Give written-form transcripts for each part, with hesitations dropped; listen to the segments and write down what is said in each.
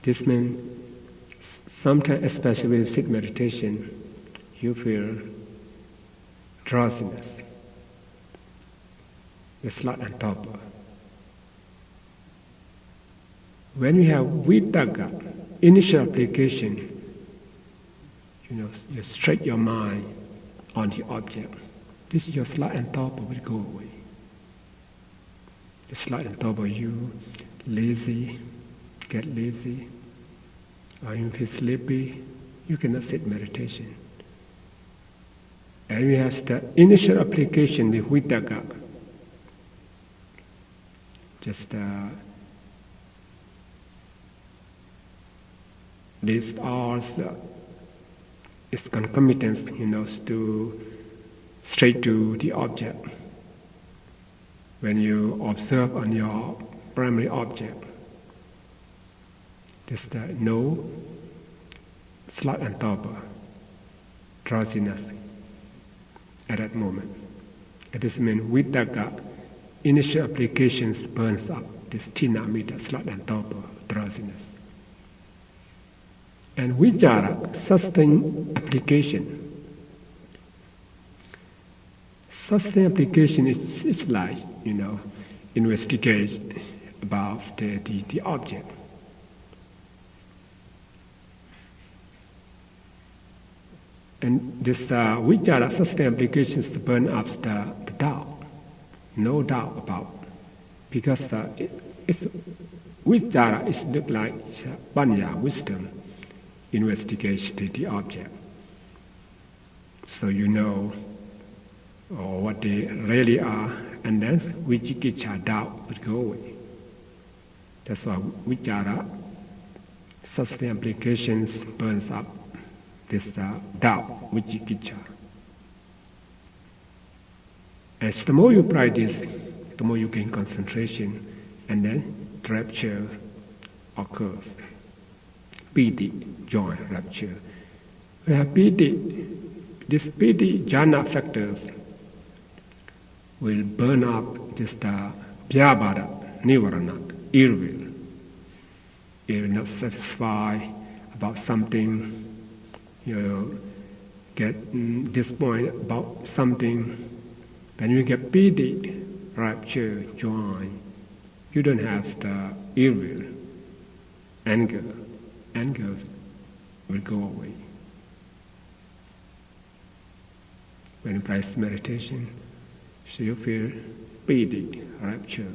This means sometimes, especially with sit meditation, you feel drowsiness, the slight and torpor. When you have vidaga, initial application, you straight your mind on the object. This is your slight and torpor will go away. The slight and torpor, you lazy, get lazy, or you feel sleepy, you cannot sit meditation. And you have the initial application with vidaga. Just this all is concomitance, to straight to the object. When you observe on your primary object, there's no slight and torpor, drowsiness at that moment. It is meant vidaga, initial applications burns up this tinamita, slight and torpor, drowsiness. And vichara, sustained application. Sustained application is like, investigate about the object. And this vichara, sustained applications burn up the doubt. No doubt about. Because it's vichara is look like panya, wisdom. Investigate the object, so what they really are, and then vichikicha, doubt, would go away. That's why vichara, sustained applications, burns up this doubt, vichikicha. As the more you practice, the more you gain concentration, and then rapture occurs. Piti, joy, rapture. We have piti. This piti jhana factors will burn up this vyabhara, nivarana, ill will. You will not satisfy about something, you get disappointed about something. When you get piti, rapture, joy, you don't have the ill will, anger. Anger will go away. When you practice meditation, so you feel piti, rapture.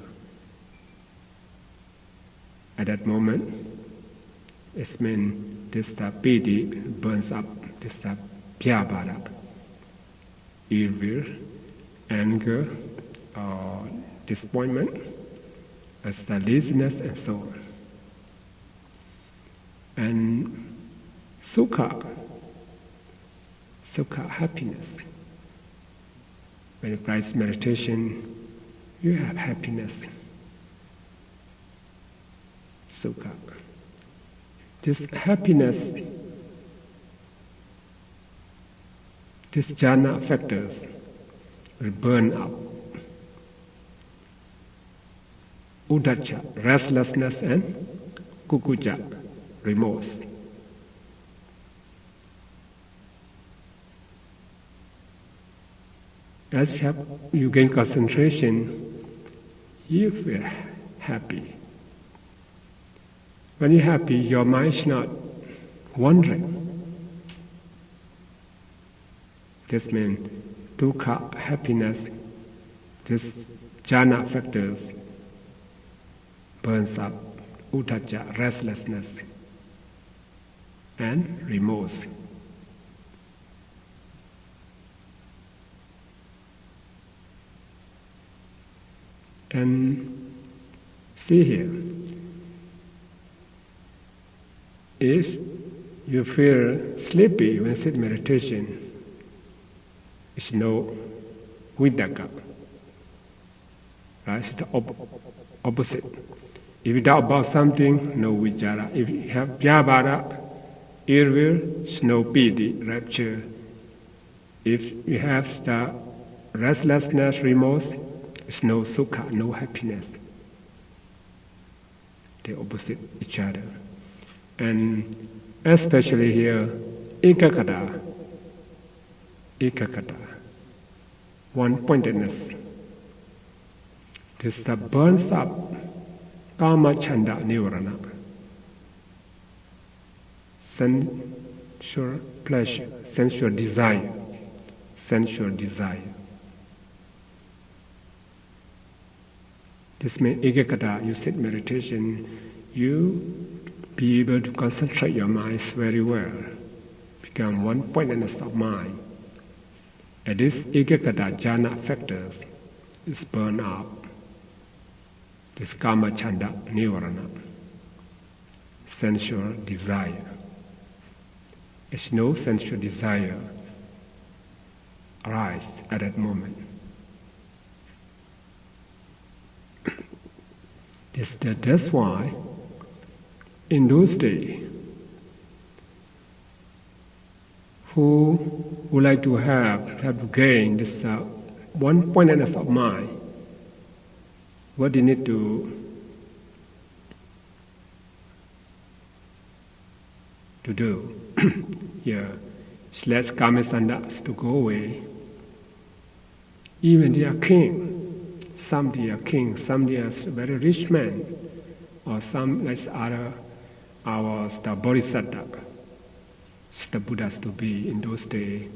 At that moment, it means this piti burns up this vyabhara, ill will, anger, or disappointment, as the laziness and so on. And sukha, happiness. When you practice meditation, you have happiness. Sukha. This happiness, these jhana factors will burn up. Uddhacca, restlessness, and kukucca, remorse. As you gain concentration, you feel happy. When you're happy, your mind is not wandering. This means dukkha, happiness, this jhana factors burns up uddhacca, restlessness, and remorse. And see here, if you feel sleepy when sit meditation, it's no vidaga. Right? It's the opposite. If you doubt about something, no vichara. If you have vyabhara, ill will, it's no piti, rapture. If you have the restlessness, remorse, it's no sukha, no happiness. They opposite each other. And especially here, ekakata, one-pointedness. This burns up kama chanda nivarana, sensual pleasure, sensual desire. This means ekakata, you sit meditation, you be able to concentrate your minds very well, become one-pointedness of mind. And this ekakata jhana factors is burned out. This kama chanda nivarana, sensual desire. There's no sensual desire arise at that moment. That's why in those days, who would like to have to gain this one-pointedness of mind, what they need to do? Yeah, let kama-chandas to go away. Even they are king. Some they are king, some they are very rich men, or some like other the bodhisattva, the Buddhas to be in those days.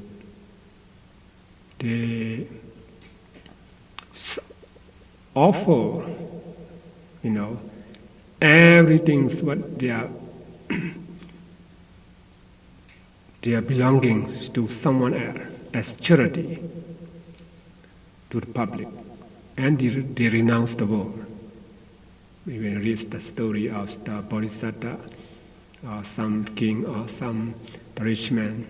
They offer, everything's what their belongings to someone else as charity to the public, and they renounce the world. We will read the story of the bodhisattva, or some king, or some rich man.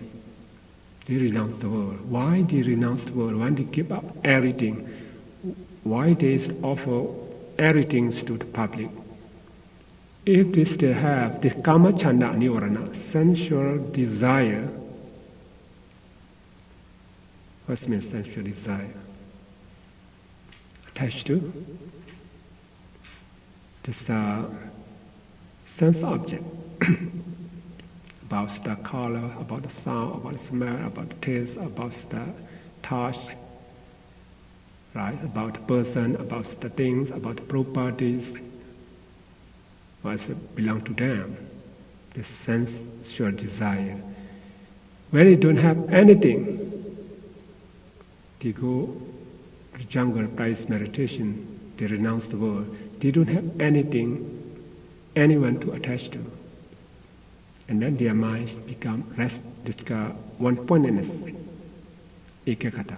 They renounce the world. Why they renounce the world? Why they give up everything? Why they offer everything to the public? If they still have the kama chanda nivarana, sensual desire, what means sensual desire? Attached to this sense object, about the color, about the sound, about the smell, about the taste, about the touch, right? About the person, about the things, about the properties, what belong to them. This sensual desire. When they don't have anything, they go to jungle practice meditation, they renounce the world. They don't have anything, anyone to attach to. And then their minds become one-pointedness, ekakata.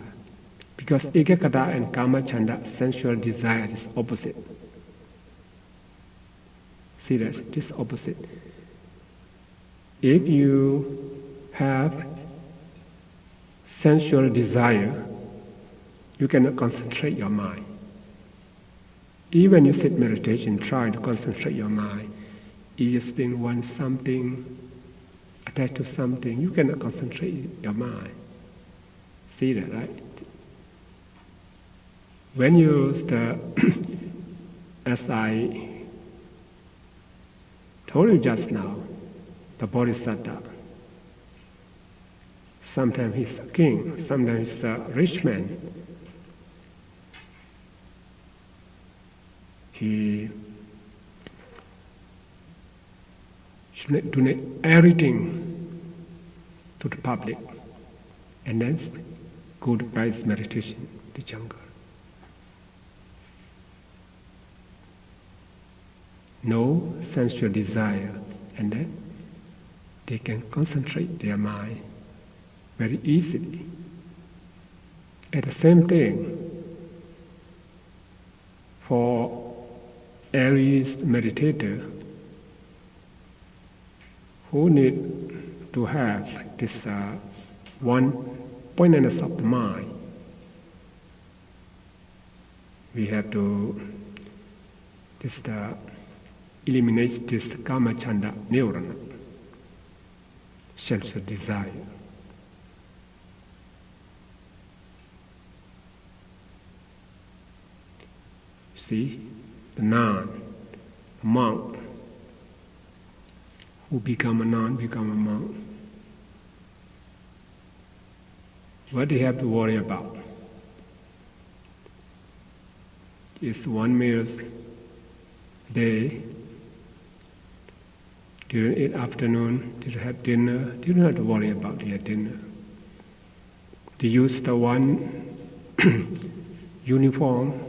Because ekakata and kama chanda, sensual desire, is opposite. See that? This opposite. If you have sensual desire, you cannot concentrate your mind. Even you sit meditation, try to concentrate your mind. You just think want something, attached to something, you cannot concentrate your mind. See that, right? When you use as I told you just now, the bodhisattva, sometimes he's a king, sometimes he's a rich man. He should donate everything to the public and then go to practice meditation, the jungle. No sensual desire, and then they can concentrate their mind very easily. At the same thing, for Aries meditator who need to have this one-pointedness of the mind, we have to eliminate this kama chanda nivarana, sensual desire. See, the nun, the monk, who become a nun, become a monk. What do you have to worry about? It's 1 meal a day. During the afternoon, did you have dinner? You don't have to worry about your dinner. To use the one uniform,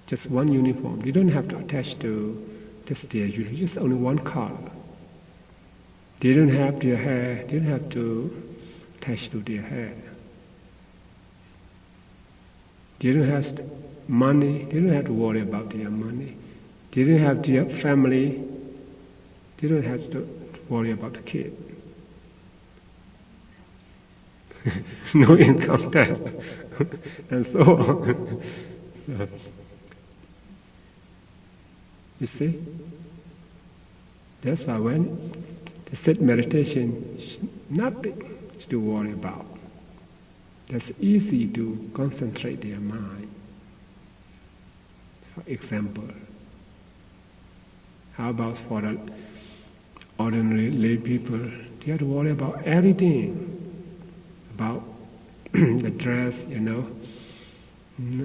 just one uniform. You don't have to attach to just just only one color. They don't have their hair, they don't have to attach to their hair. They don't have money, they don't have to worry about their money. They don't have their family, they don't have to worry about the kid. No income tax, and so on. You see? That's why when they sit meditation, nothing to worry about. That's easy to concentrate their mind. For example, how about for the ordinary lay people? They have to worry about everything. About the dress,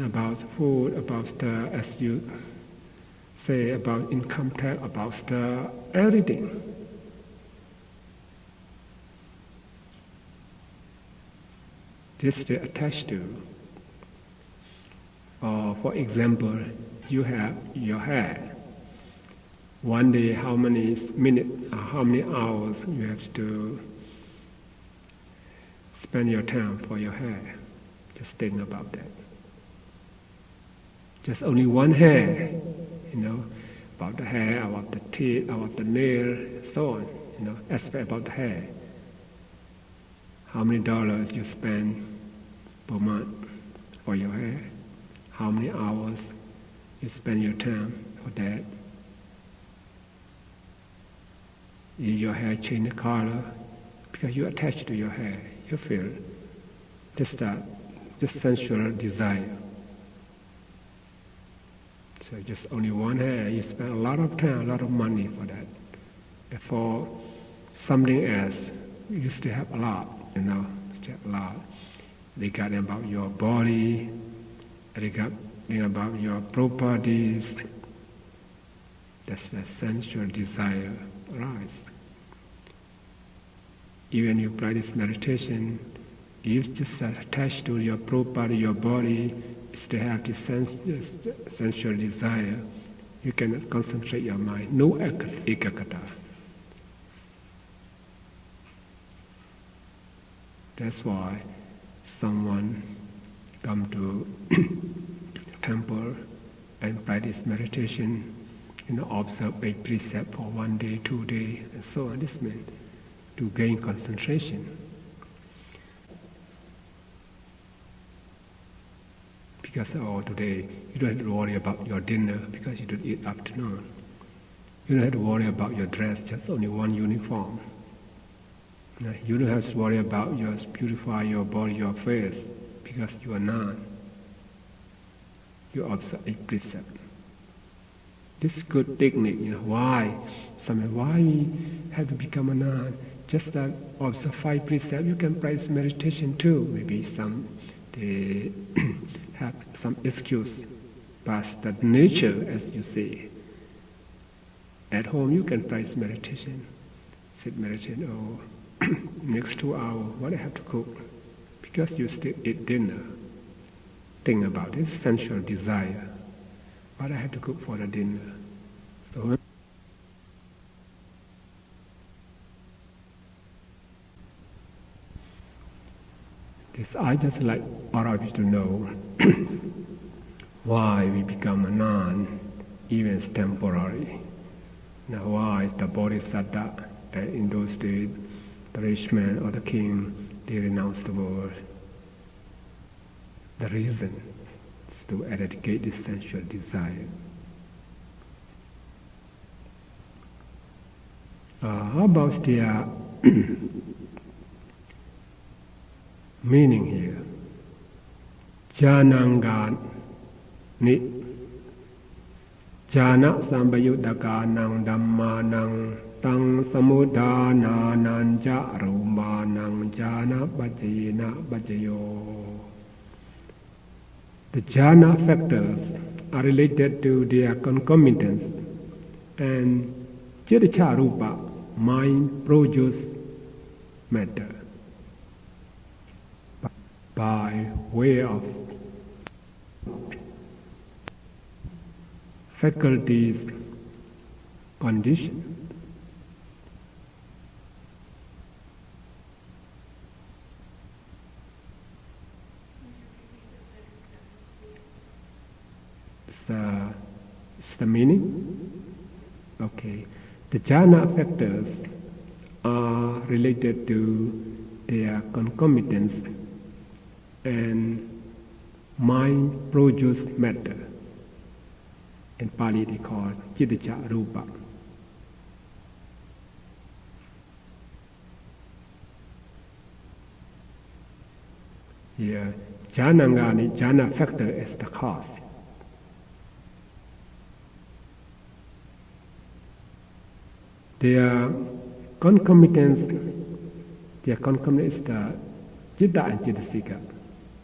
about food, about the, as you say, about income tax, about the everything. This they attach to. For example, you have your hair. One day, how many minutes, how many hours you have to spend your time for your hair. Just think about that. Just only one hair, about the hair, about the teeth, about the nail, so on, aspect about the hair. How many dollars you spend per month for your hair? How many hours you spend your time for that? If your hair change the color, because you attach to your hair, you feel just sensual desire. So just only one hair, you spend a lot of time, a lot of money for that. For something else, you still have a lot, still have a lot. Regarding about your body, regarding about your properties, that's the sensual desire arise. Even you practice meditation, if you just attach to your property, your body, still have this sensual desire, you cannot concentrate your mind. No ekagata. That's why someone come to temple and practice meditation, observe 8 precepts for 1 day, 2 days, and so on. This means to gain concentration. Because today you don't have to worry about your dinner because you don't eat afternoon. You don't have to worry about your dress, just only one uniform. You don't have to worry about purify your body, your face, because you are non. You observe 8 precepts. This is good technique. Why we have to become a nun? Just observe 5 precepts. You can practice meditation too. Maybe they have some excuse, but the nature, as you say, at home you can practice meditation. Sit meditate. Next 2 hours, what I have to cook? Because you still eat dinner. Think about it, sensual desire. What I have to cook for the dinner. So this, I just like all of you to know why we become a nun, even it's temporary. Now why is the bodhisattva, and in those days, the rich man or the king, they renounced the world. The reason is to eradicate this sensual desire. How about the meaning here? Jananga ni Jhana sambayuddaka nang dhammanang tang samudana nan jarumanang jhana bhajena bhajayo. The jhana factors are related to their concomitants, and Chedicharupa, mind produce matter by way of faculties condition. It's the meaning? Okay. The jhana factors are related to their concomitants, and mind produce matter. In Pali they call Chiddacha Rupa. Here, Jhanangani, jhana factor is the cause. Their concomitants is the Chitta and Chittasika,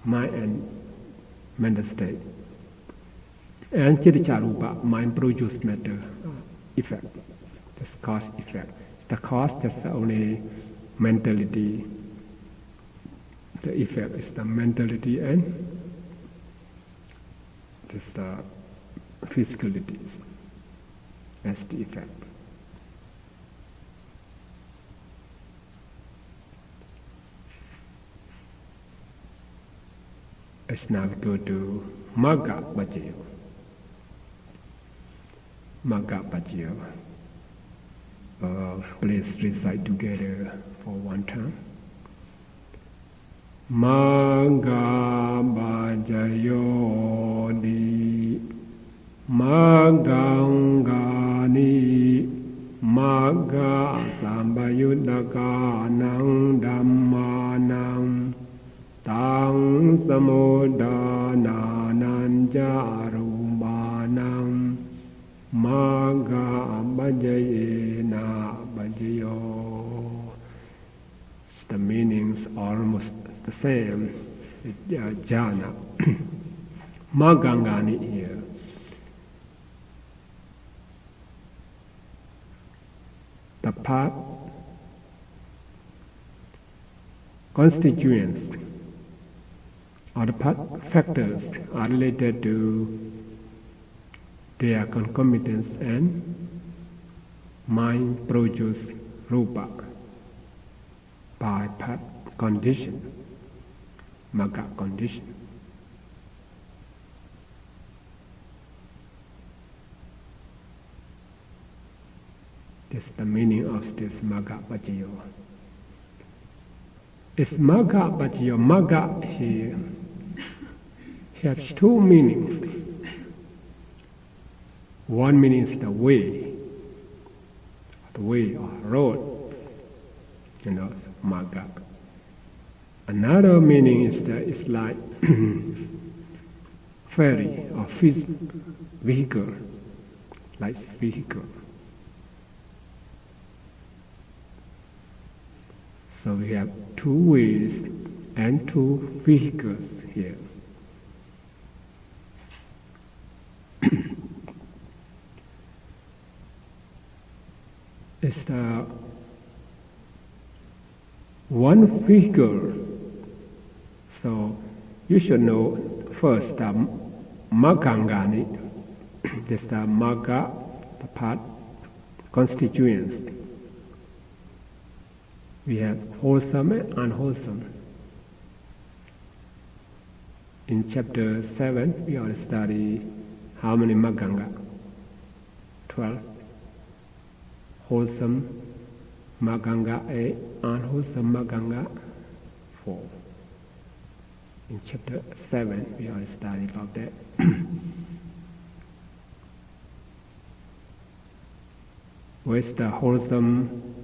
mind and mental state. And Chiddacharupa, mind produce matter, effect. That's cause effect. The cause just only mentality. The effect is the mentality and this physicality. That's the effect. Let's now go to Magga Bhajayo. Magga Bhajayo. Please recite together for one time. Magga Bhajayo di Maggangani Magga Sambayuddaka nang dhammanang tang samudana nan jarumanang magga bhajayena bhajayo. The meanings are almost the same. Jhana. Maggangani here. The part constituents or the factors are related to their concomitants and mind produce rupa by part condition, magga condition. That's the meaning of this magga bhajayo. It's magga bhajayo. Magga here has two meanings. One meaning is the way or road, magga. Another meaning is that it's like ferry or vehicle, like vehicle. So we have two ways and two vehicles here. It's the one vehicle. So you should know first the Maggangani. This is the Magga, the part constituents. We have wholesome and unwholesome. In chapter 7, we already study how many Magganga? 12. Wholesome Magganga 8, unwholesome Magganga 4. In chapter 7, we already studied about that. Where's the wholesome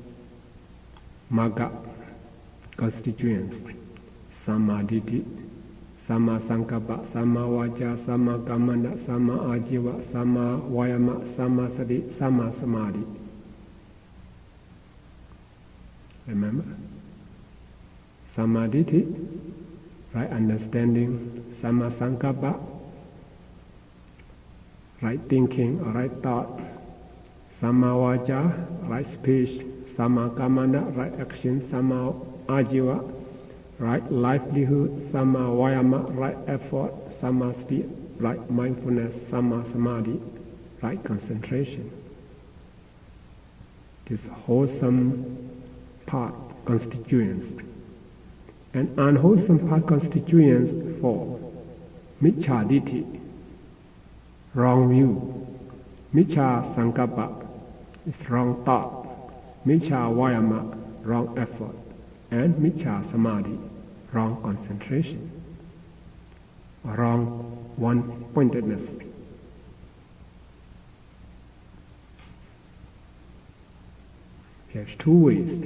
Magga constituents? Sammaditi, Samma Sankappa, Samma Vaca, Samma Kammanta, Samma Ajiva, Samma Vayama, Samma Sati, Samma Samadhi. Remember? Samadhi, right understanding, Samma Sankappa, right thinking or right thought, Samma Vaca, right speech, Samma Kammanta, right action, Samma Ajiva, right livelihood, Samma Vayama, right effort, Samma Sati, right mindfulness, Samma Samadhi, right concentration. This wholesome part constituents. And unwholesome part constituents for Miccha Ditti, wrong view. Miccha Sankappa is wrong thought. Miccha Vayama, wrong effort. And Miccha Samadhi, wrong concentration, wrong one-pointedness. There's two ways.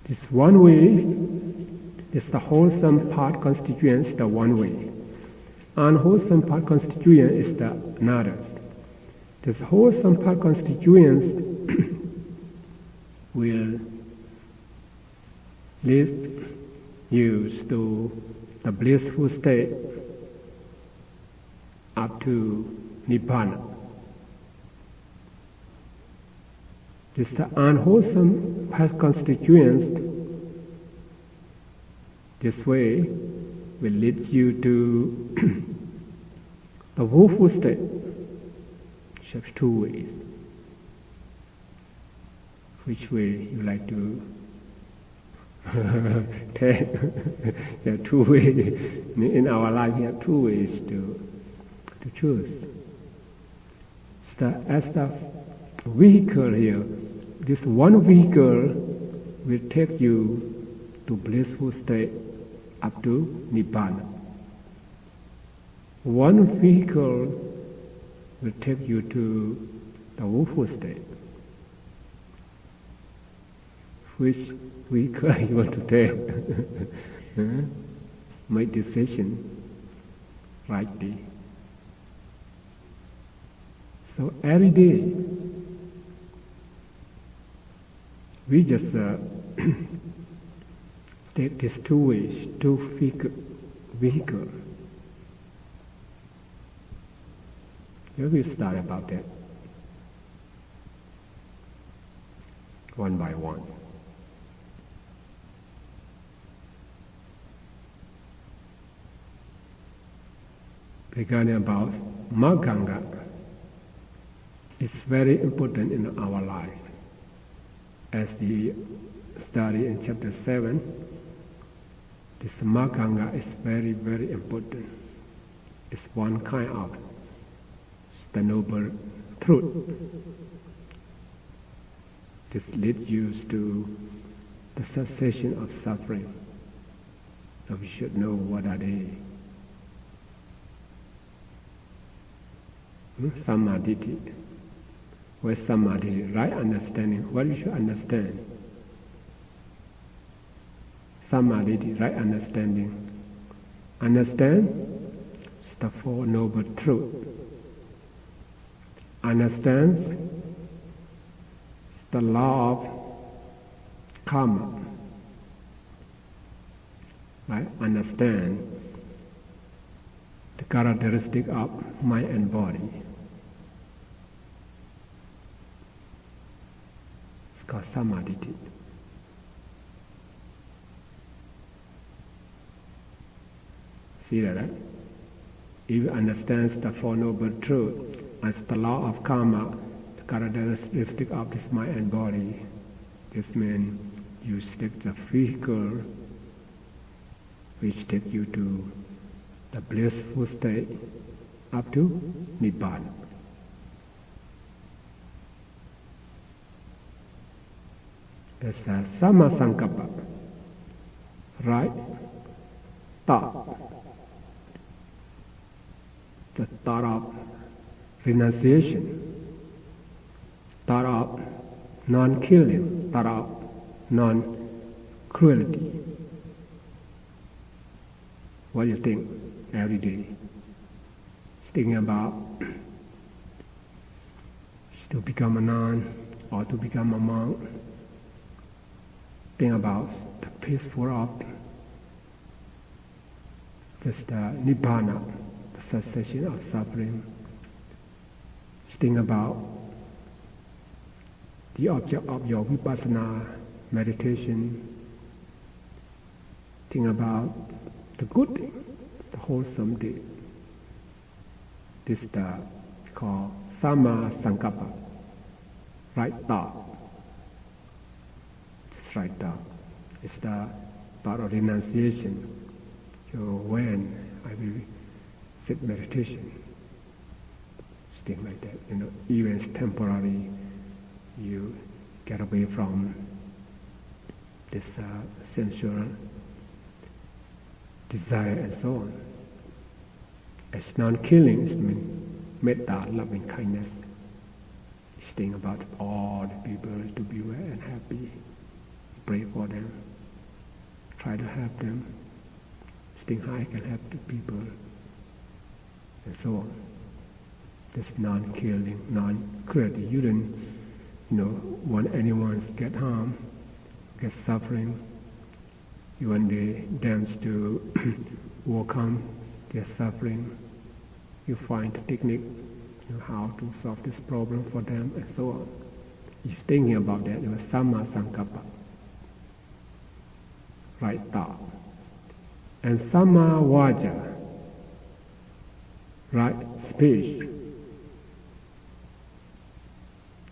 This one way is the wholesome part constituents, the one way. Unwholesome part constituent is the another. This wholesome part constituents will lead you to the blissful state up to Nibbana. This the unwholesome past constituents. This way will lead you to the woeful state. There's two ways. Which way you like to take? There are two ways. In our life, we have two ways to choose. So as the vehicle here, this one vehicle will take you to blissful state up to Nibbana. One vehicle will take you to the woeful state. Which vehicle you want to take? Make decision rightly. So every day, we just take these two ways, two vehicles. We will start about that one by one. Regarding about Maganga, it's very important in our life. As we study in chapter 7, this Maganga is very, very important. It's one kind of the noble truth. This leads you to the cessation of suffering. So we should know what are they. Samadhi. Where's Samadhi? Right understanding. What we should understand? Samadhi, right understanding. Understand is the Four Noble Truths. Understands is the law of karma. Right? Understand the characteristic of mind and body. It's called Samadhi. See that, right? If you understand the Four Noble Truths as the law of karma, the characteristic of this mind and body, this means you take the vehicle which take you to the blissful state up to Nibbana. It's a Samma Sankappa, right thought. The thought of renunciation, thought of non-killing, thought of non-cruelty. What do you think every day? Thinking about to become a nun or to become a monk. Think about the peaceful of just nibbana, the cessation of suffering. Think about the object of your vipassana meditation. Think about the good thing, the wholesome thing. This is called Samma Sankappa, right thought. Just right thought. It's the part of renunciation. So when I will sit meditation, things like that. Even it's temporary, you get away from this sensual desire and so on. It's non-killing, it means metta, loving kindness. Think about all the people to be well and happy. Pray for them. Try to help them. Think how I can help the people, and so on. This non-killing, non-cruelty. You don't, want anyone to get harm, get suffering. You want them to overcome their suffering. You find a technique, how to solve this problem for them, and so on. If thinking about that, it was Samma Sankappa, right thought. And Samma Vaja, right speech.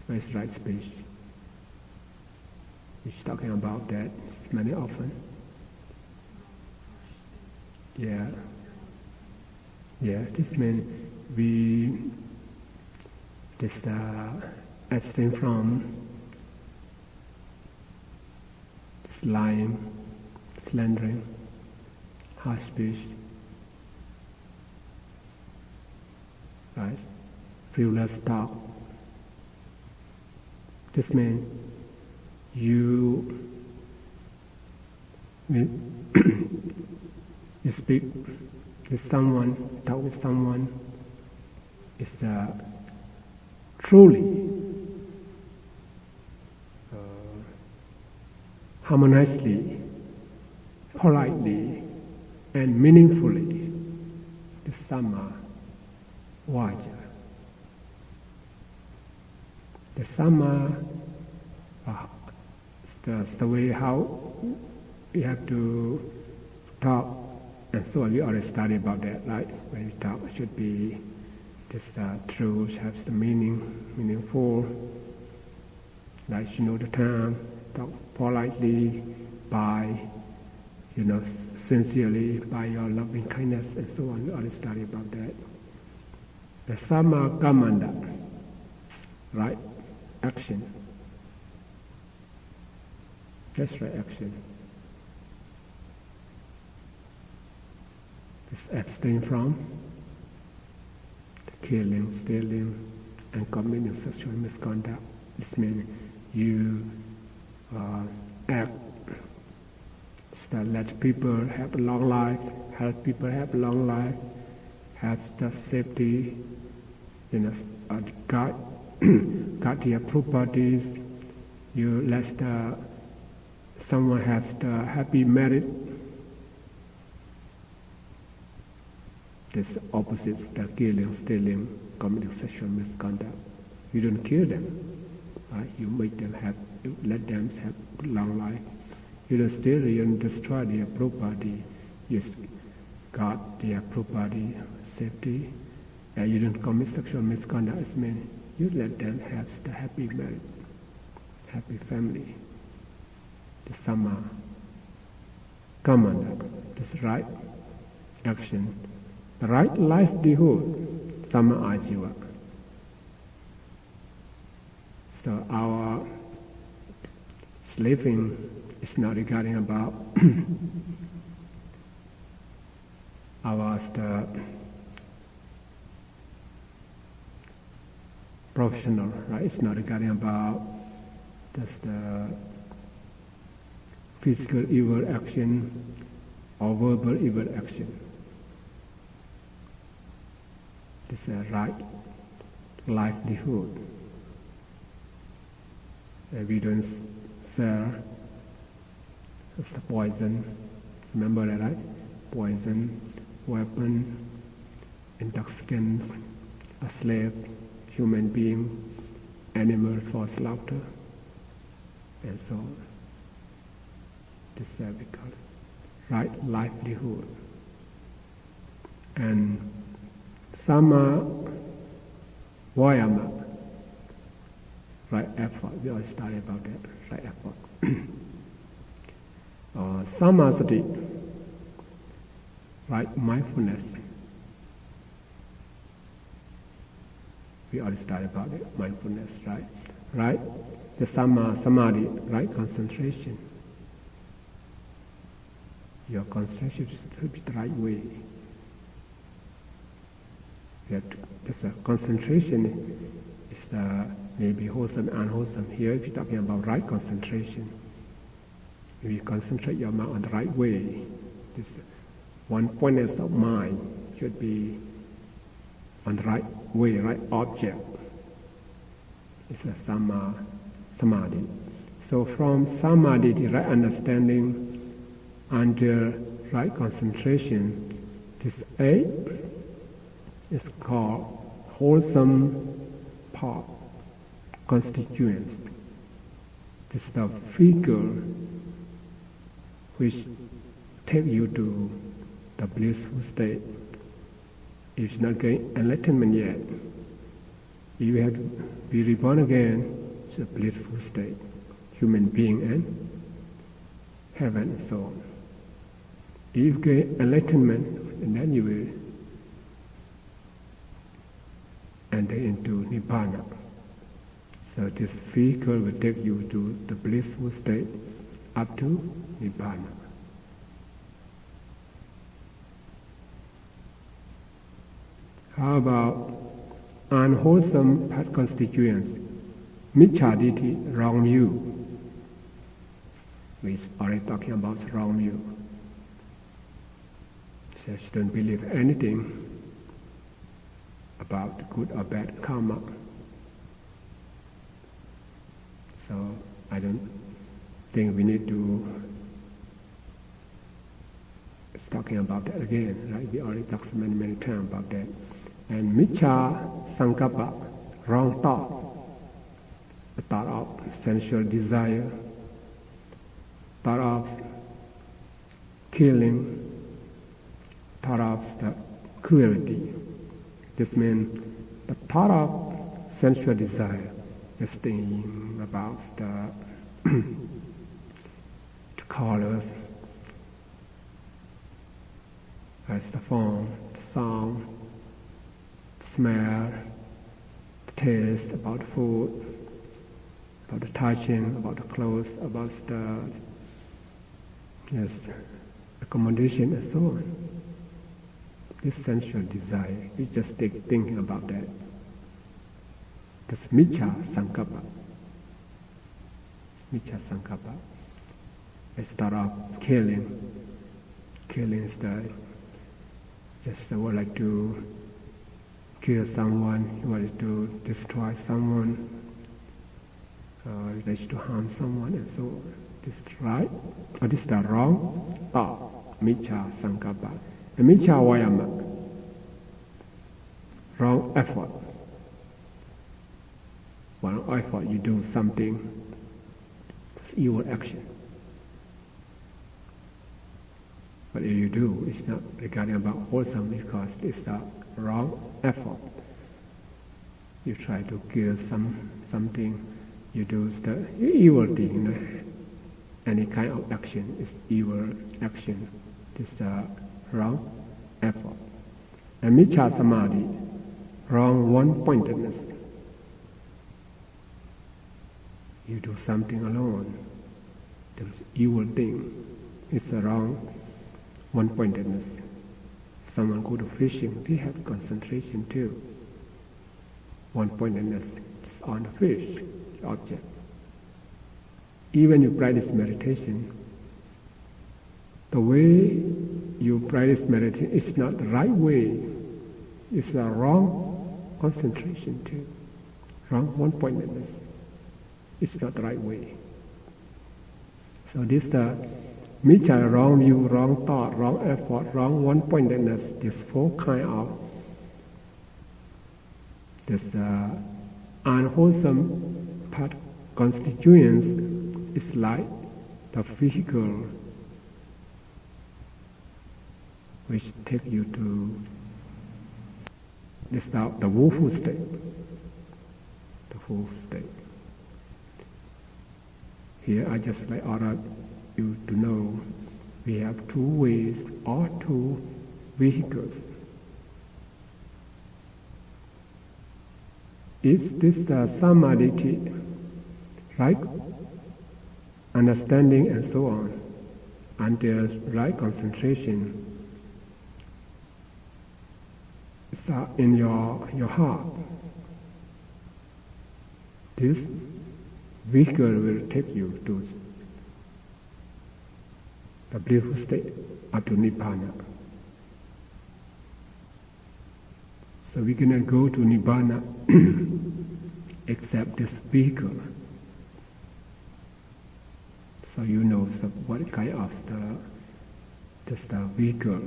Where's right speech? He's talking about that many often. Yeah. Yeah, this means we just abstain from this lying, slandering, harsh speech, right? Frivolous talk. This means you speak with someone, talk with someone, is truly, harmoniously, politely, and meaningfully, the Samma Vaja. The Samma is the way how we have to talk, and so on. We already studied about that, right? When we talk, it should be just true, has the meaningful, like the term, talk politely, by, sincerely, by your loving kindness, and so on. We already studied about that. The Samma Kamanda, right action. That's right action. It's abstain from the killing, stealing, and committing sexual misconduct. This means you act to let people have a long life, help people have a long life, have the safety, guard their properties. You let someone have the happy marriage. This opposites the killing, stealing, committing sexual misconduct. You don't kill them, right? You make them you let them have a long life. You don't steal, you don't destroy their property. You guard their property, safety, and you don't commit sexual misconduct. It means you let them have the happy marriage, happy family. The Samma Kamanda, this right action, the right livelihood, Samma Ajiva. So our living is not regarding about our professional, right? It's not regarding about just physical evil action or verbal evil action. This is a right livelihood. We don't sell the poison. Remember that, right? Poison, weapon, intoxicants, a slave, human being, animal for slaughter, and so on. This is we call it right livelihood. And sama vayama, right effort. We all study about that, right effort. Samasati, right mindfulness. We all study about it, mindfulness, right? Right? The samadhi, right concentration. Your concentration should be the right way. This concentration is maybe wholesome, unwholesome. Here, if you're talking about right concentration, if you concentrate your mind on the right way, this one pointedness of mind should be on the right way, right object. It's a samadhi. So from samadhi, the right understanding, under right concentration, this A is called wholesome part, constituents. This is the figure which take you to the blissful state. If you're not getting enlightenment yet, you have to be reborn again. It's a blissful state, human being and heaven and so on. If you get enlightenment, and then you will enter into Nibbana. So this vehicle will take you to the blissful state up to Nibbana. How about unwholesome part constituents? Micchaditi, wrong view. We're already talking about wrong view. Just don't believe anything about good or bad karma. So I don't think we need to talking about that again, right? We already talked many times about that. And miccha sankappa, wrong thought, a thought of sensual desire, thought of killing, thought of the cruelty. This means the thought of sensual desire, just thinking about the colors, as the form, the sound, the smell, the taste, about the food, about the touching, about the clothes, about the accommodation and so on. This sensual desire, we just take thinking about that. That's miccha sankappa. Miccha sankappa. They start off killing. Killing is just would like to kill someone, you wanted to destroy someone, like to harm someone and so on. This is right, or this is the wrong thought, miccha sankappa. The miccha vayama, wrong effort. One effort you do something, it's evil action. But if you do, it's not regarding about wholesome because it's the wrong effort. You try to kill something, you do the evil thing. Any kind of action is evil action. It's the wrong effort. And miccha samadhi, wrong one-pointedness. You do something alone. There's evil thing. It's the wrong one-pointedness. Someone go to fishing, they have concentration too. One-pointedness is on the fish, the object. Even you practice meditation, the way you practice meditation is not the right way. It's a wrong concentration too. Wrong one-pointedness. It's not the right way. So this micca, wrong view, wrong thought, wrong effort, wrong one-pointedness, this four kind of this unwholesome part constituents is like the vehicle which take you to the woeful state. The woeful state. Here I just like order you to know we have two ways or two vehicles. If this samadhi, right understanding and so on, and there's right concentration in your heart, this vehicle will take you to the beautiful state up to Nibbana. So we cannot go to Nibbana except this vehicle. So you know what kind of the vehicle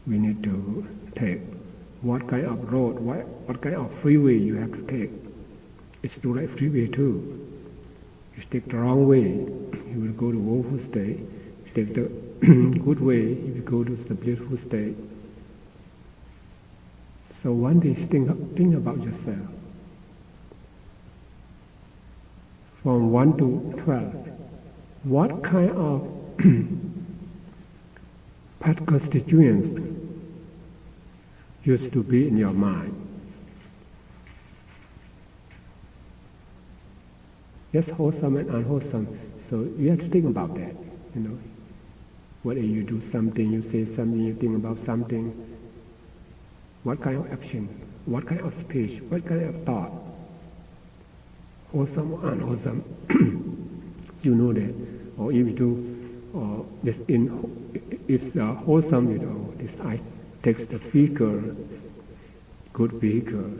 we need to take. What kind of road, what kind of freeway you have to take. It's too like freeway too. You take the wrong way, you will go to woeful state. You take the good way, you will go to the beautiful state. So one day think about yourself. From 1 to 12, what kind of part constituents used to be in your mind? Yes, wholesome and unwholesome. So you have to think about that. Whether you do something, you say something, you think about something. What kind of action? What kind of speech? What kind of thought? Wholesome or unwholesome? You know that. Or if you do this if wholesome, this I takes the vehicle, good vehicle.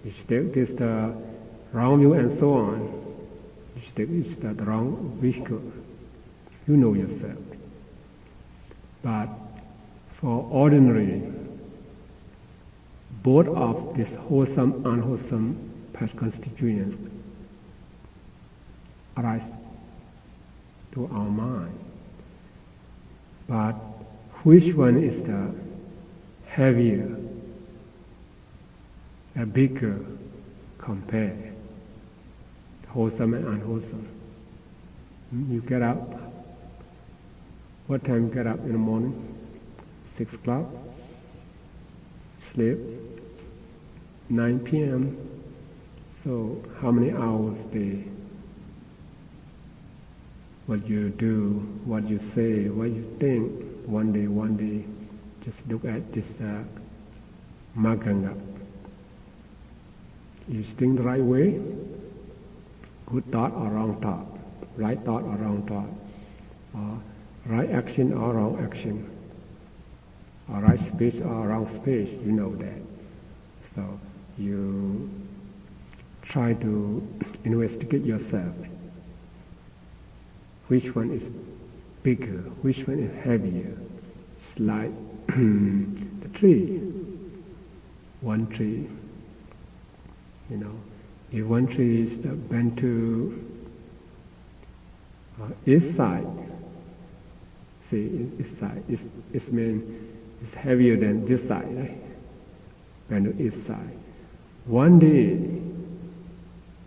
If take this the wrong view and so on. It's the wrong vehicle. You know yourself. But for ordinary, both of these wholesome, unwholesome part constituents arise to our mind. But which one is the heavier, a bigger compared? Wholesome and unwholesome. You get up. What time you get up in the morning? 6 o'clock. Sleep. 9 p.m. So how many hours a day? What you do, what you say, what you think. One day. Just look at this Maganga. You think the right way? Good thought or wrong thought, right thought or wrong thought, or right action or wrong action, or right speech or wrong speech, you know that. So you try to investigate yourself. Which one is bigger? Which one is heavier? It's like the tree. One tree, If one tree is bent to east side, see, east side, it means it's heavier than this side, right? Bent to east side. One day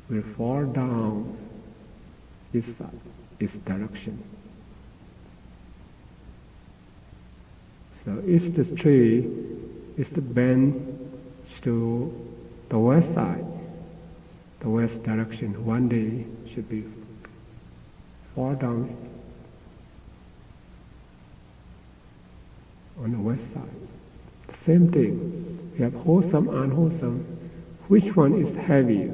will fall down east side, its direction. So if the tree is bent to the west side, the west direction, one day should be fall down on the west side. The same thing. You have wholesome, unwholesome. Which one is heavier?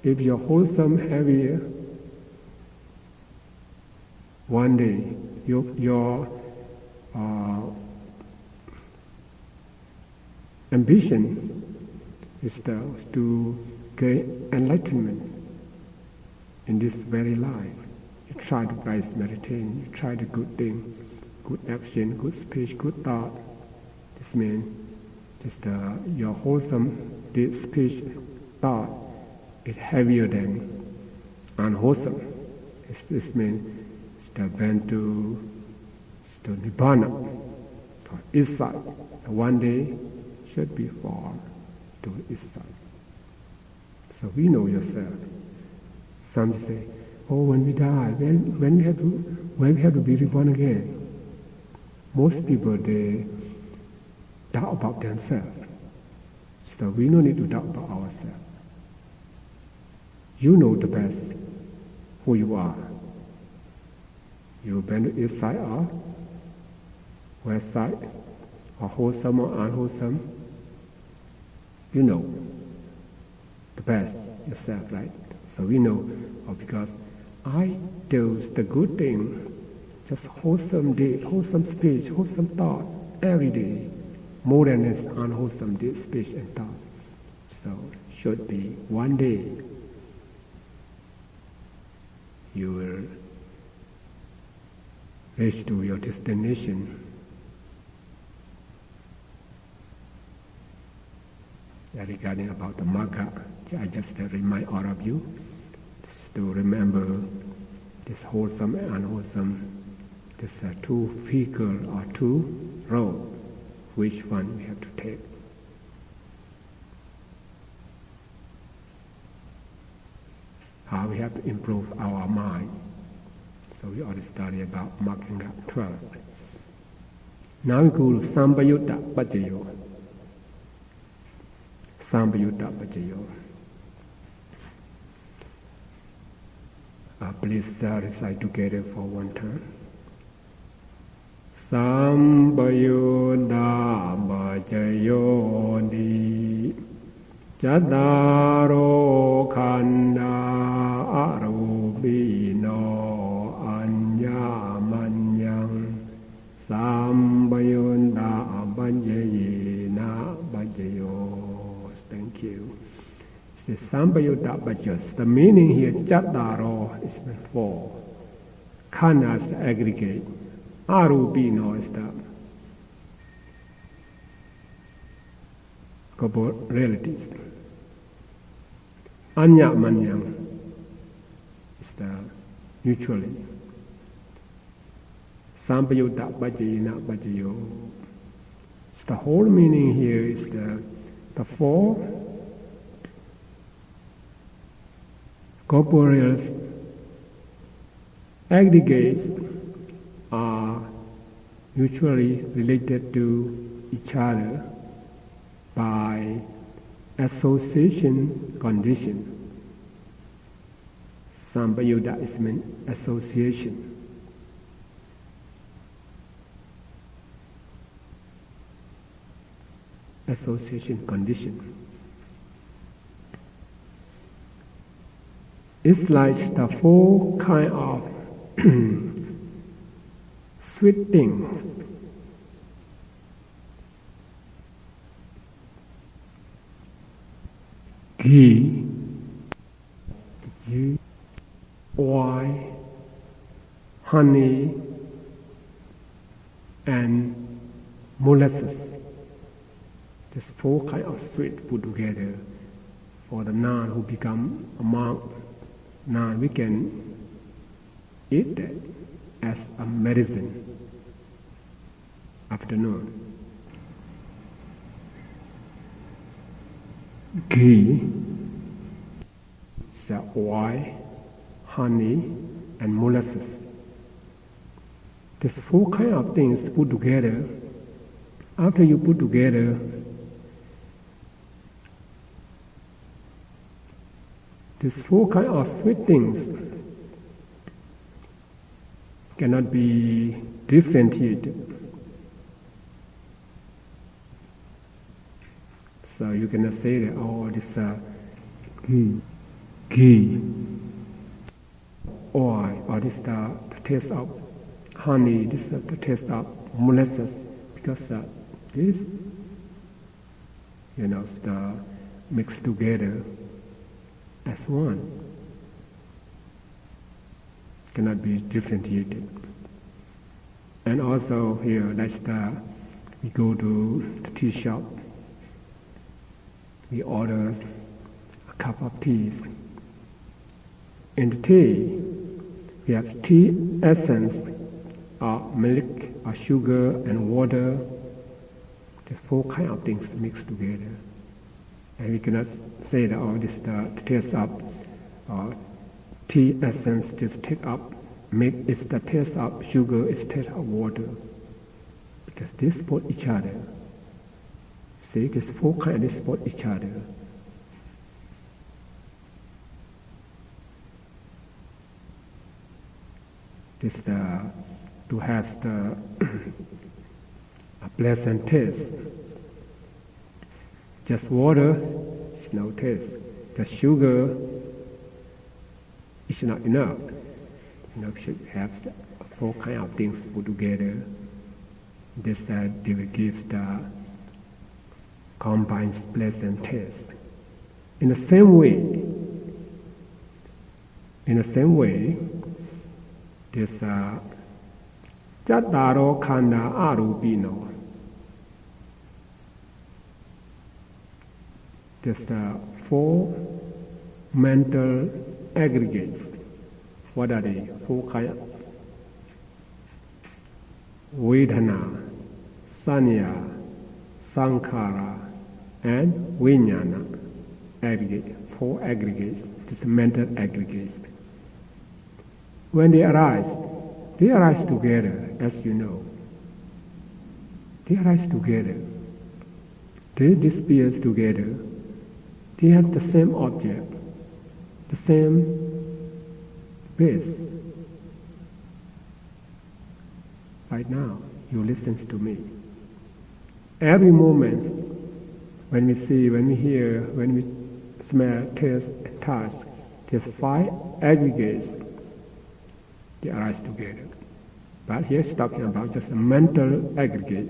If you're wholesome, heavier, one day your ambition is to gain enlightenment in this very life. You try to practice meditation, you try the good thing, good action, good speech, good thought. This means just your wholesome speech, thought is heavier than unwholesome. This means the bend to nibbana, or insight. One day should be fall to insight. So we know yourself. Some say, "Oh, when we die, when we have to be reborn again." Most people they doubt about themselves. So we don't need to doubt about ourselves. You know the best who you are. You've been to east side or west side, or wholesome or unwholesome. You know the best yourself, right? So we know, because I do the good thing, just wholesome deed, wholesome speech, wholesome thought every day, more than this unwholesome deed, speech and thought. So should be one day you will reach to your destination. Regarding about the Magga, I just remind all of you to remember this wholesome and unwholesome, this two figure or two road, which one we have to take. How we have to improve our mind. So we already studied about Magga 12. Now we go to Sambayutta Pajayo. Sambayutta Pajayo. Please recite together for one time. Sambayutta Pajayo di Jadaro Khanda Arubino Anya Manyang Sambayutta Pajayena Pajayo. Thank you. It says Sambayutta Pajayo. The meaning here, Jadaro is four. Khanda is the aggregate. Arubino is the corporealities. Anya Manyang is the mutually. Sambayutta Pajayena Pajayo. The whole meaning here is the four corporeal aggregates are mutually related to each other by association condition. Sambayutta is meant association. Association condition. It's like the four kind of sweet things. Ghee, oil, honey, and molasses. These four kinds of sweet put together. For the nun who become a monk, now we can eat that as a medicine afternoon. Ghee, the oil, honey, and molasses. These four kinds of things put together. After you put together, these four kinds of sweet things cannot be differentiated. So you cannot say that, oh, this ghee, oil, or this the taste of honey, this the taste of molasses, because this mixed together as one. Cannot be differentiated. And also here, we go to the tea shop, we order a cup of tea. In the tea, we have tea essence, or milk, or sugar, and water. There's 4 kinds of things mixed together. And we cannot say that, this taste of tea essence, just take up milk, it's the taste of sugar, it's the taste of water. Because they support each other. See, these 4 kinds, they support each other. This to have the a pleasant taste. Just water is no taste. Just sugar is not enough. Should have the 4 kinds of things put together. This they will give the combined pleasant taste. In the same way, this Jattaro Khanda Arupino. This 4 mental aggregates. What are they? 4 kinds. Vedana, Sanya, Sankhara, and Vijnana. Aggregate. 4 aggregates. This mental aggregates. When they arise together, as you know. They arise together. They disappear together. They have the same object, the same base. Right now, you listen to me. Every moment, when we see, when we hear, when we smell, taste, and touch, there's 5 aggregates. They arise together. But here it's talking about just a mental aggregate.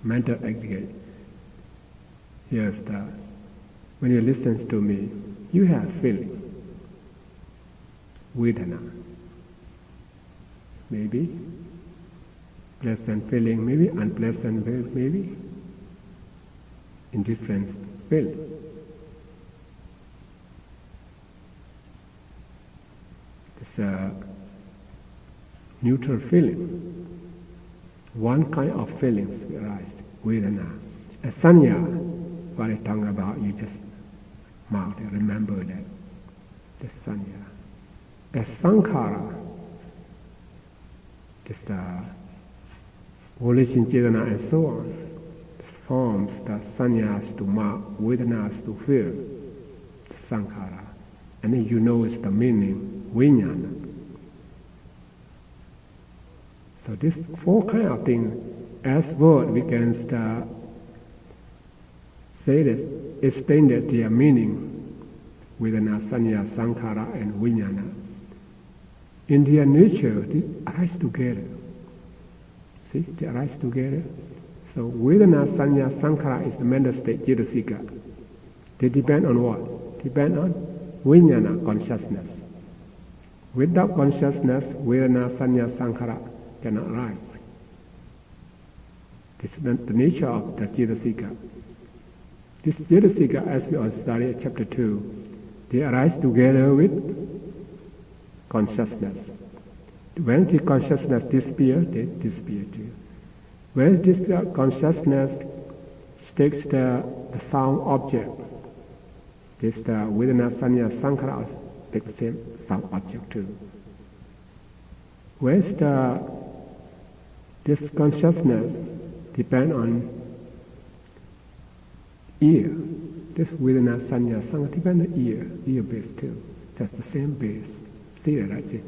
Mental aggregate. Here's when you listen to me, you have feeling. Vedana. Maybe pleasant feeling, maybe unpleasant, maybe indifferent feeling. It's a neutral feeling. 1 kind of feelings arise, Vedana. A Sanya, what I'm talking about, you just mark it, remember that. The Sanya. A Sankhara, this volition, Chetana, and so on. This forms the Sanyas to mark, Vedanas to feel, the Sankhara. And then you know it's the meaning, Vijnana. So this 4 kind of things, as word we can say this, explain that their meaning, Vedana, Sanya, Sankhara, and Vijnana. In their nature, they arise together. See, they arise together. So Vedana, Sanya, Sankhara is the mental state, Cetasika. They depend on what? Depend on Vijnana, consciousness. Without consciousness, Vedana, Sanya, Sankhara cannot rise. This is the nature of the Cetasika. This Cetasika, as we also studied chapter 2, they arise together with consciousness. When the consciousness disappears, they disappear too. When this consciousness takes the sound object, this Vedana, Sanya, Sankhara take the same sound object too. When this consciousness depend on ear, this Vedana, Sanya, Sankhara depend on ear base too. That's the same base. See that, right? See,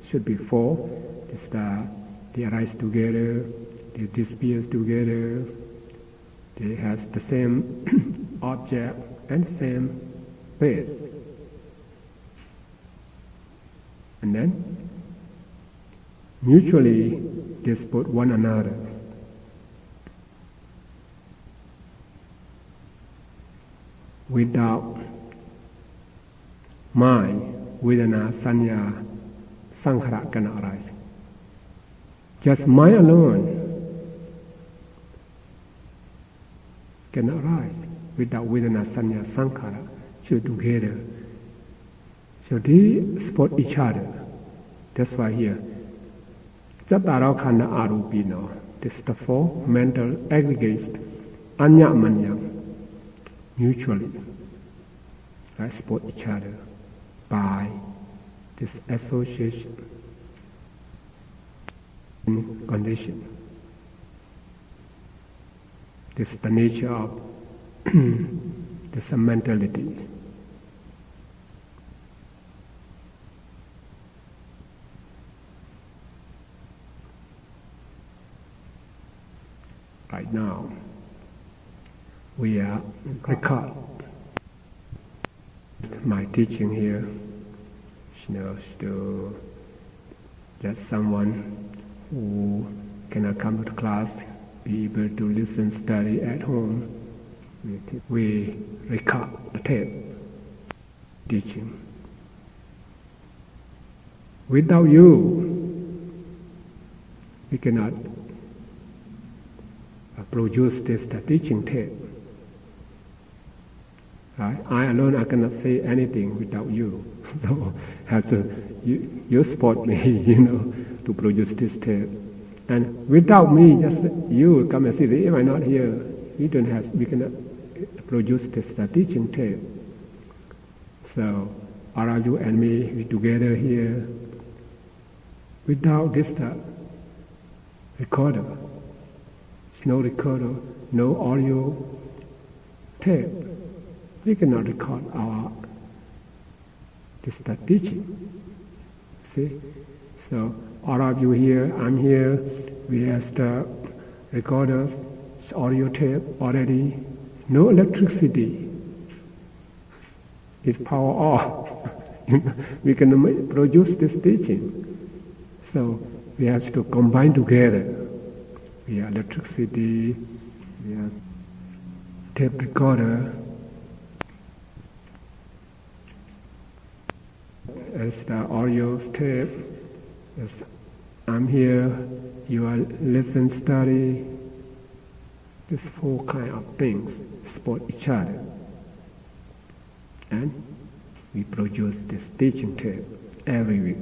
should be 4. They arise together, they disappear together, they have the same object and the same base. And then, mutually, they support one another. without mind, Vedana, Sanya, Sankhara cannot arise. Just mind alone cannot arise without Vedana, Sanya, Sankhara. Should together. So they support each other. That's why here. Chattaro khanda arupino. This is the four mental aggregates. Anya manya. Mutually. Right? Support each other by this association condition. This is the nature of this mentality. Right now, we are record my teaching here, to let someone who cannot come to class be able to listen, study at home. We record the tape teaching. Without you, we cannot produce this teaching tape. Right? I alone, I cannot say anything without you. So have to you support me, to produce this tape. And without me, just you come and see. If I'm not here, we cannot produce this teaching tape. So all of you and me, we together here. Without this recorder, no recorder, no audio tape, we cannot record this teaching. See? So all of you here, I'm here, we have the recorders, audio tape already, no electricity. It's power off. We can produce this teaching. So we have to combine together. We have electricity, we have tape recorder, as the audio tape, as I'm here, you are listen, study. These four kind of things support each other. And we produce this teaching tape every week.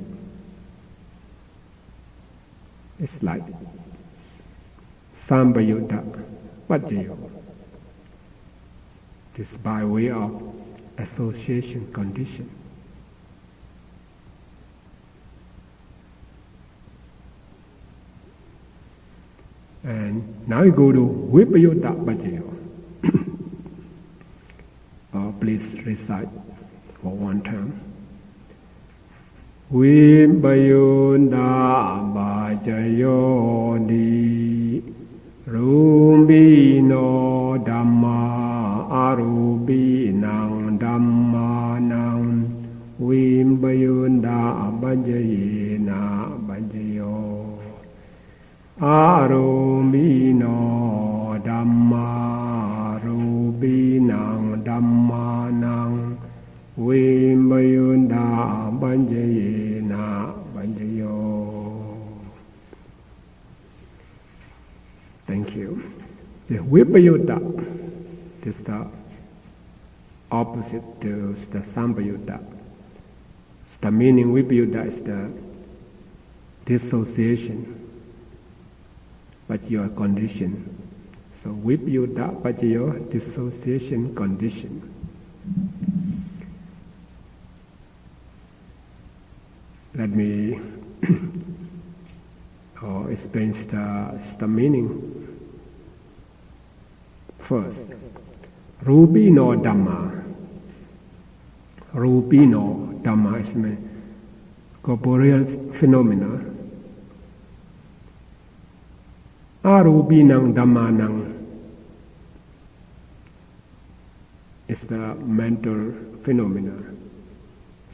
It's like Sambayutta Vajjayo. This by way of association condition. And now we go to Vipayutta Vajjayo. Please recite for one time. Vipayutta Vajjayo di Rubino Dhamma Arubinang Dhamma Nang Vipayutta Vajjayena Vajjayo Arubino Dhamma Rubinang Dhamma Nang Vipayutta Vajjayena Vajjayo. Thank you. The Vipayutta is the opposite to the Sambayutta. The meaning Vipayutta is the dissociation, but your condition. So Vipayutta Vajjayo, dissociation condition. Let me explain the meaning first. Rubino Dhamma. Rubino Dhamma is corporeal phenomena. Arubinang Dhammanang is the mental phenomena.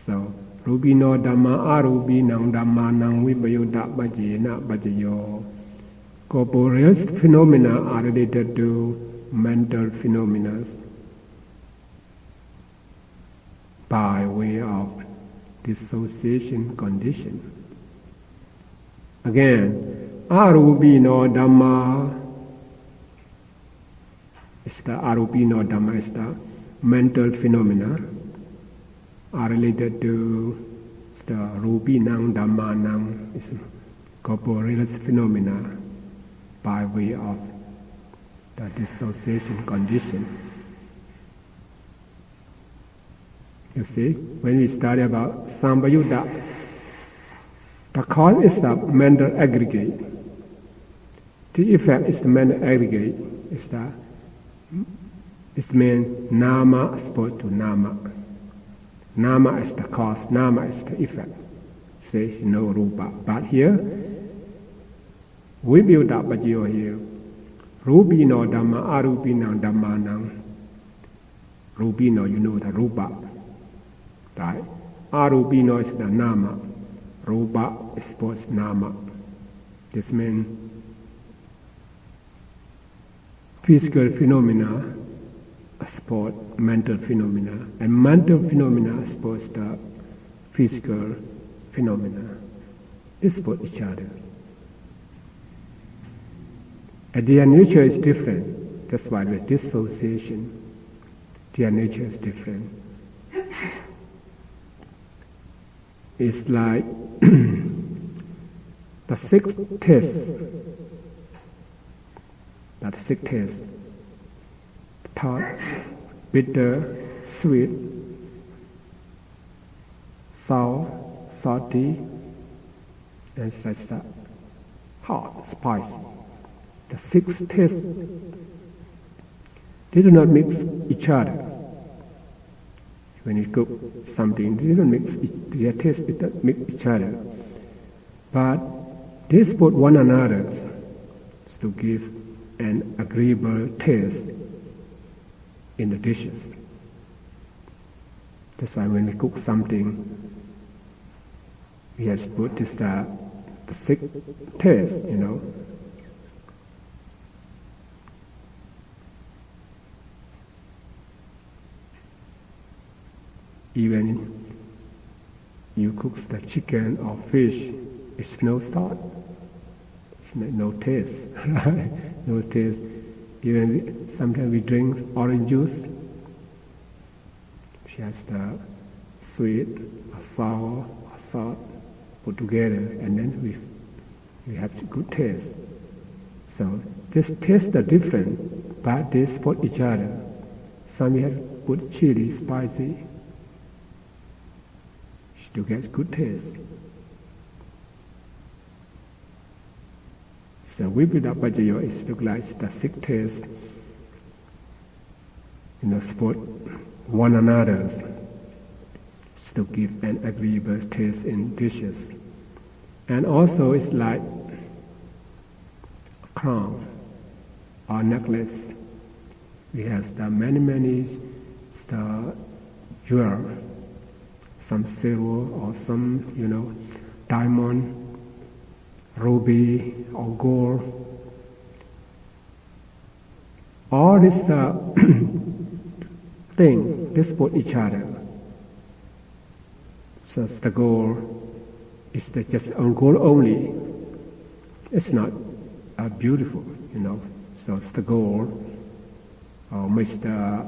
So Rubino Dhamma Arubinang Dhammanang Vipayutta Vajjayena Vajjayo. Corporeal phenomena are related to mental phenomena. by way of dissociation condition. Again, arupino dhamma is the arupino dhamma is the mental phenomena are related to the rupinang dhammanang is corporeal phenomena by way of the dissociation condition. You see, when we study about Sambayutta, the cause is the mental aggregate. The effect is the mental aggregate. It means nama as opposed to nama. Nama is the cause, nama is the effect. Say no rupa. But here, we build up a geo here. Rupino dhamma, arupinang dhammanang. Rupino, you know the rupa. Right? Arupino is the nama. Rupa is supposed nama. This means physical phenomena support mental phenomena, and mental phenomena support the physical phenomena. They support each other. And their nature is different. That's why with dissociation, their nature is different. It's like the sixth taste. That sixth taste. Tart, bitter, sweet, sour, salty, and such that. Hot, spicy. The six tastes, they do not mix each other. When you cook something, they don't mix their taste, they don't mix each other. But they support one another to give an agreeable taste in the dishes. That's why when we cook something, we have to put this the six taste, you know. Even you cook the chicken or fish, it's no salt, it's no taste, right? No taste. Even sometimes we drink orange juice, which has the sweet, or sour, or salt put together, and then we have good taste. So this tastes are different, but they support each other. Some we have to put chili, spicy, to get good taste. So Vibhuddha is look like the six taste, support one another to give an agreeable taste in dishes. And also it's like a crown or necklace. We have the many jewel, some silver or some, diamond, ruby or gold. All this thing, they support each other. So the gold is just on gold only. It's not beautiful, So it's the gold makes the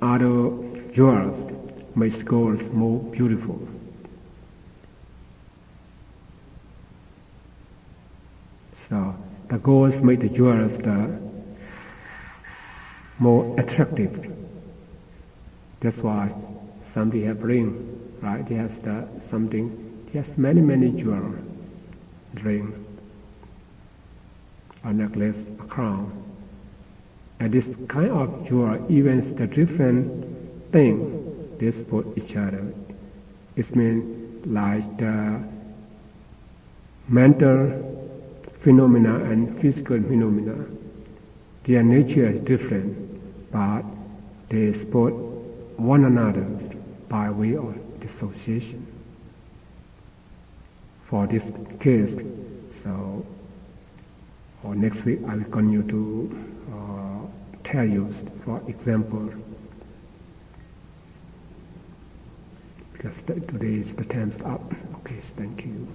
other jewels makes gold more beautiful. So the gold make the jewels more attractive. That's why somebody have ring, right? They have something. He has many jewels, ring, a necklace, a crown. And this kind of jewel, even the different thing, they support each other. It means like the mental phenomena and physical phenomena. Their nature is different, but they support one another by way of dissociation. For this case, so next week I will continue to tell you, for example, because today is the time's up. Okay, thank you.